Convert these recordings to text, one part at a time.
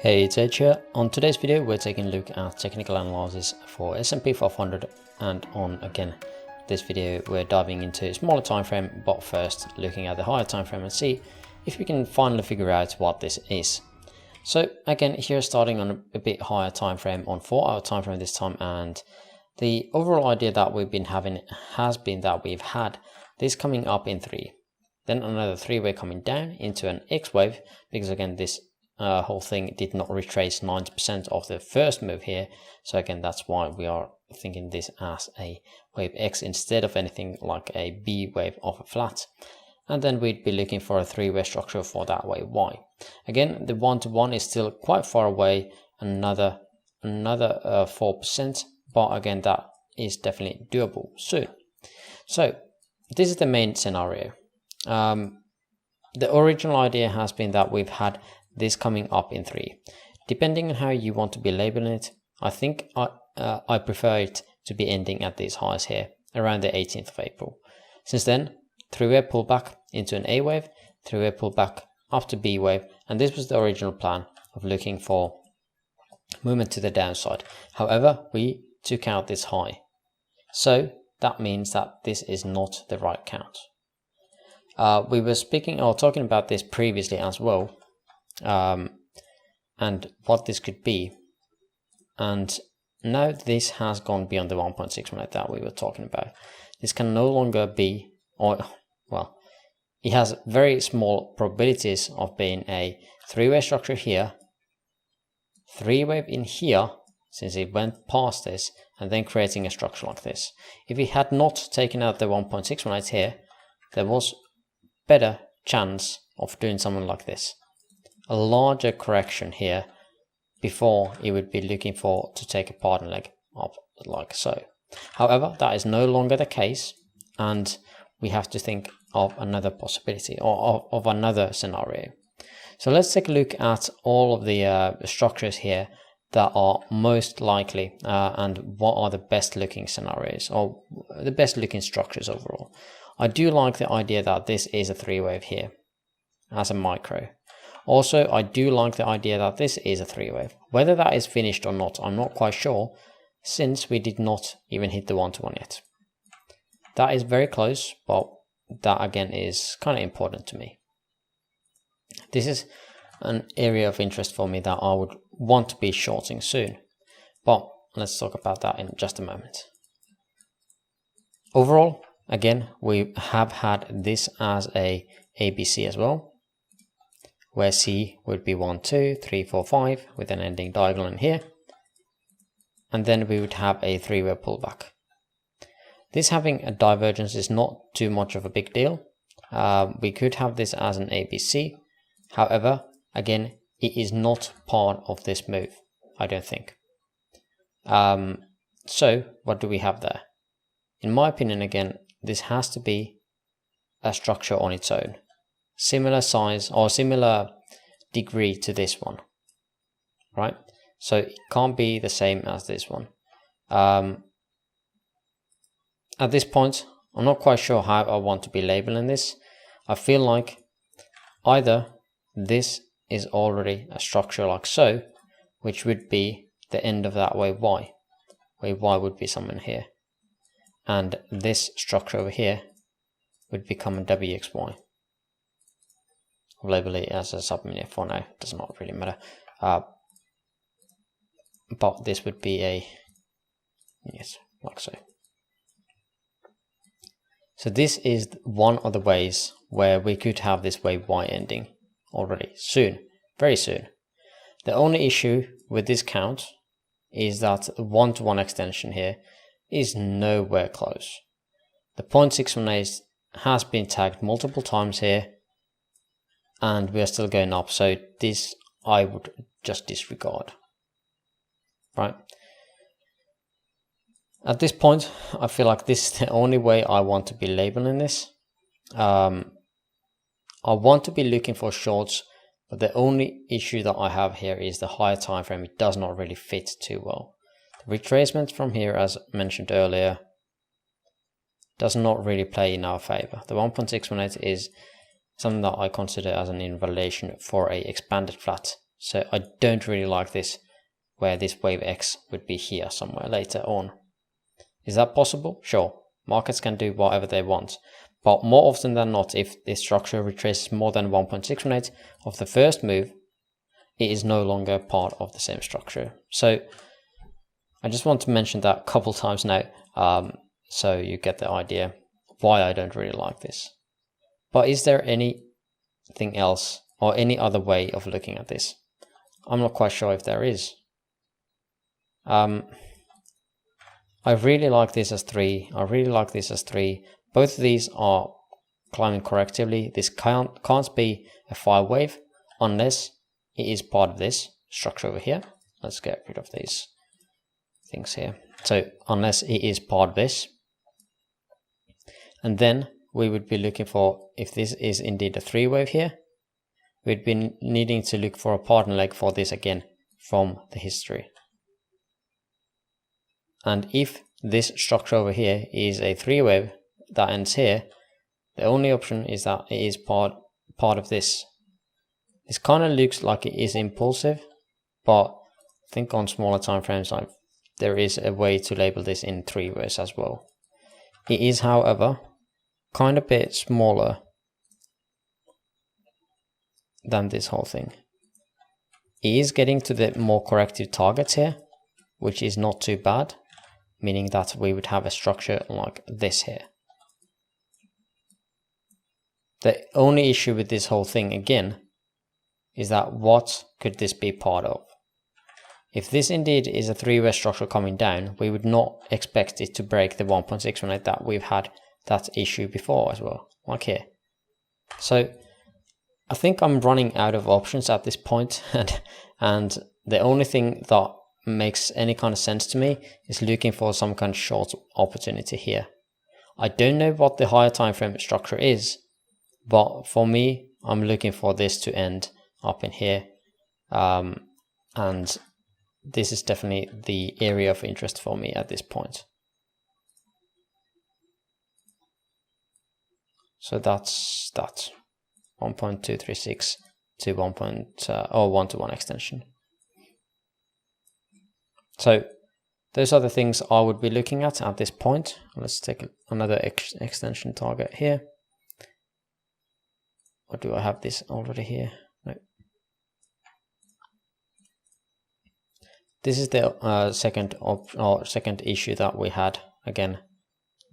Hey, it's Ed here. On today's video, we're taking a look at technical analysis for SP500, and on again this video we're diving into a smaller time frame, but first looking at the higher time frame and see if we can finally figure out what this is. So again, here starting on a bit higher time frame, on 4-hour time frame this time, and the overall idea that we've been having has been that we've had this coming up in 3, then another 3-wave coming down into an X wave, because again this whole thing did not retrace 90% of the first move here. So again, that's why we are thinking this as a wave X instead of anything like a B wave of a flat. And then we'd be looking for a 3-wave structure for that wave Y. Again, the 1-to-1 is still quite far away, another 4%, but again, that is definitely doable soon. So this is the main scenario. The original idea has been that we've had this coming up in 3. Depending on how you want to be labeling it, I think I prefer it to be ending at these highs here around the 18th of April. Since then, 3-wave pullback into an A wave, 3-wave pullback up to B wave, and this was the original plan of looking for movement to the downside. However, we took out this high, so that means that this is not the right count. We were speaking or talking about this previously as well, and what this could be, and now this has gone beyond the 1.6 minute that we were talking about. This can no longer be, or well, it has very small probabilities of being a 3-wave structure here, 3-wave in here, since it went past this, and then creating a structure like this. If it had not taken out the 1.6 minutes here, there was better chance of doing something like this, a larger correction here before it would be looking for to take a pardon leg up like so. However, that is no longer the case, and we have to think of another possibility, or of another scenario. So let's take a look at all of the structures here that are most likely, and what are the best looking scenarios, or the best looking structures overall. I do like the idea that this is a 3-wave here as a micro. Also, I do like the idea that this is a 3-wave. Whether that is finished or not, I'm not quite sure, since we did not even hit the 1-to-1 yet. That is very close, but that again is kind of important to me. This is an area of interest for me that I would want to be shorting soon, but let's talk about that in just a moment. Overall, again, we have had this as a ABC as well, where C would be 1, 2, 3, 4, 5 with an ending diagonal in here, and then we would have a 3-wave pullback. This having a divergence is not too much of a big deal. We could have this as an ABC. However, again, it is not part of this move, I don't think. So what do we have there? In my opinion, again, this has to be a structure on its own, similar size or similar degree to this one, right? So it can't be the same as this one. At this point, I'm not quite sure how I want to be labeling this. I feel like either this is already a structure like so, which would be the end of that wave Y. Wave Y would be somewhere here, and this structure over here would become a WXY. I'll label it as a submini for now, does not really matter. But this would be a, yes, like so. So this is one of the ways where we could have this wave Y ending already soon, very soon. The only issue with this count is that the 1-to-1 extension here is nowhere close. The 0.618 has been tagged multiple times here, and we are still going up, so this I would just disregard, right? At this point, I feel like this is the only way I want to be labeling this. I want to be looking for shorts, but the only issue that I have here is the higher time frame. It does not really fit too well. The retracement from here, as mentioned earlier, does not really play in our favor. The 1.618 is something that I consider as an invalidation for a expanded flat So I don't really like this, where this wave X would be here somewhere later on. Is that possible? Sure. Markets can do whatever they want. But more often than not, if this structure retraces more than 1.618 of the first move, it is no longer part of the same structure. So I just want to mention that a couple times now, so you get the idea why I don't really like this. But is there anything else or any other way of looking at this? I'm not quite sure if there is. I really like this as 3. I really like this as 3. Both of these are climbing correctively. This can't be a 5 wave unless it is part of this structure over here. Let's get rid of these things here. So unless it is part of this, and then we would be looking for, if this is indeed a 3 wave here, we'd be needing to look for a partner leg for this again from the history. And if this structure over here is a 3 wave that ends here, the only option is that it is part of this. This kind of looks like it is impulsive, but I think on smaller time frames there is a way to label this in 3 ways as well. It is, however, kind of a bit smaller than this whole thing. It is getting to the more corrective targets here, which is not too bad, meaning that we would have a structure like this here. The only issue with this whole thing again is that what could this be part of? If this indeed is a 3-way structure coming down, we would not expect it to break the 1.618 that we've had that issue before as well, like here. So I think I'm running out of options at this point, and the only thing that makes any kind of sense to me is looking for some kind of short opportunity here. I don't know what the higher time frame structure is, but for me, I'm looking for this to end up in here, and this is definitely the area of interest for me at this point. So that's that 1.236 to 1.1-to-1 extension. So those are the things I would be looking at this point. Let's take another extension target here. Or do I have this already here? No. This is the second issue that we had. Again,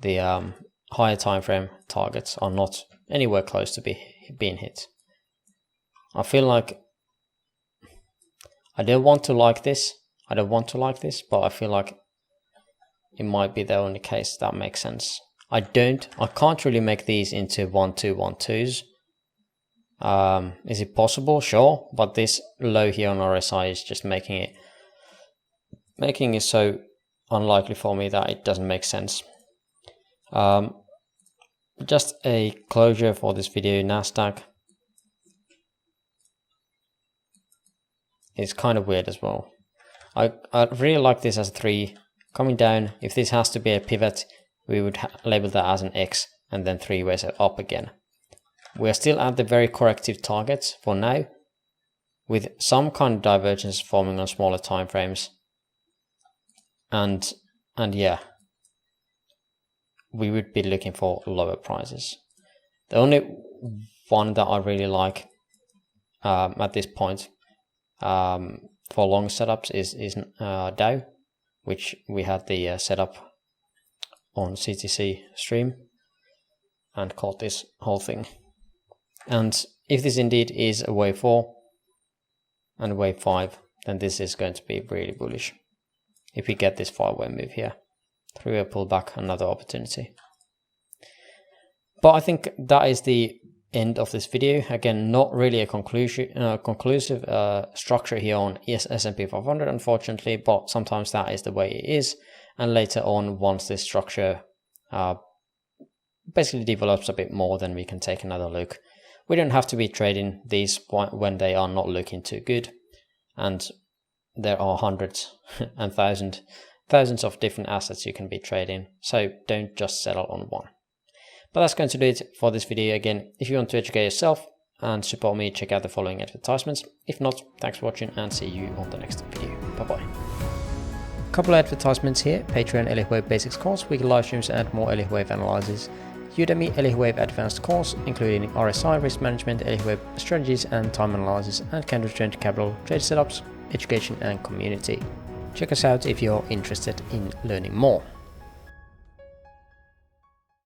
the higher time frame targets are not anywhere close to being hit. I feel like I don't want to like this. But I feel like it might be the only case that makes sense. I can't really make these into 1-2-1-2s. Is it possible? Sure, but this low here on RSI is just making it so unlikely for me that it doesn't make sense. Just a closure for this video. Nasdaq is kind of weird as well. I really like this as a 3 coming down. If this has to be a pivot, we would label that as an X and then 3 ways up again. We are still at the very corrective targets for now, with some kind of divergence forming on smaller time frames. And yeah, we would be looking for lower prices. The only one that I really like at this point for long setups is Dow, which we had the setup on CTC stream and caught this whole thing. And if this indeed is a wave 4 and a wave 5, then this is going to be really bullish. If we get this 5-way move here, 3-way pullback, another opportunity. But I think that is the end of this video. Again, not really a conclusive structure here on S&P 500, unfortunately, but sometimes that is the way it is. And later on, once this structure basically develops a bit more, then we can take another look. We don't have to be trading these when they are not looking too good, and there are hundreds and thousands of different assets you can be trading, so don't just settle on one. But that's going to do it for this video. Again, if you want to educate yourself, and support me, check out the following advertisements. If not, thanks for watching and see you on the next video. Bye bye. Couple of advertisements here: Patreon Elliott Wave Basics course, weekly live streams and more Elliott Wave analysis. Udemy Elliott Wave Advanced course, including RSI, risk management, Elliott Wave strategies and time analysis, and counter trend capital, trade setups, education and community. Check us out if you're interested in learning more.